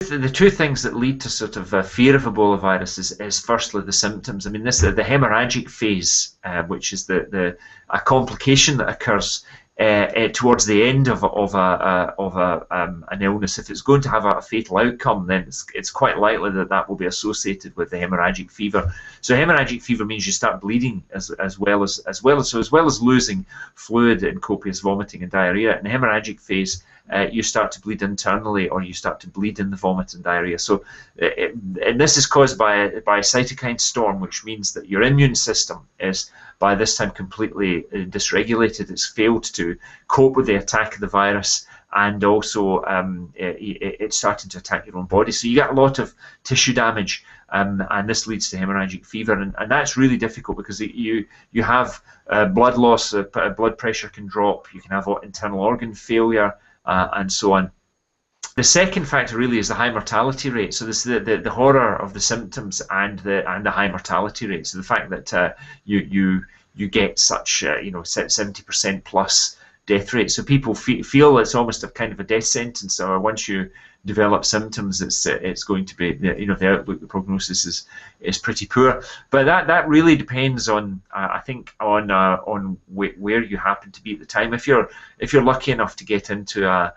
the two things that lead to sort of fear of Ebola virus is firstly the symptoms. I mean, this the hemorrhagic phase, which is a complication that occurs towards the end of an illness. If it's going to have a fatal outcome, then it's quite likely that will be associated with the hemorrhagic fever. So hemorrhagic fever means you start bleeding as well as losing fluid and copious vomiting and diarrhea. In the hemorrhagic phase, you start to bleed internally, or you start to bleed in the vomit and diarrhea. So, and this is caused by a cytokine storm, which means that your immune system is by this time completely dysregulated. It's failed to cope with the attack of the virus, and also it's starting to attack your own body. So you get a lot of tissue damage, and this leads to hemorrhagic fever, and that's really difficult because you have blood loss, blood pressure can drop, you can have internal organ failure, and so on. The second factor really is the high mortality rate. So this is the horror of the symptoms and the high mortality rate. So the fact that you get such 70% plus death rate. So people feel it's almost a kind of a death sentence. Or once you develop symptoms, it's going to be the outlook, the prognosis is pretty poor. But that really depends on I think on where you happen to be at the time. If you're lucky enough to get into a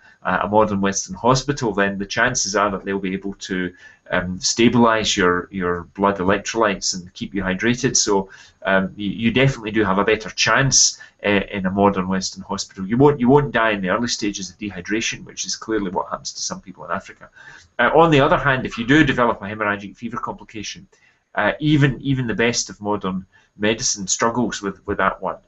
modern Western hospital, then the chances are that they'll be able to stabilize your blood electrolytes and keep you hydrated. So you definitely do have a better chance in a modern Western hospital. You won't die in the early stages of dehydration, which is clearly what happens to some people in Africa. On the other hand, if you do develop a hemorrhagic fever complication, even the best of modern medicine struggles with that one.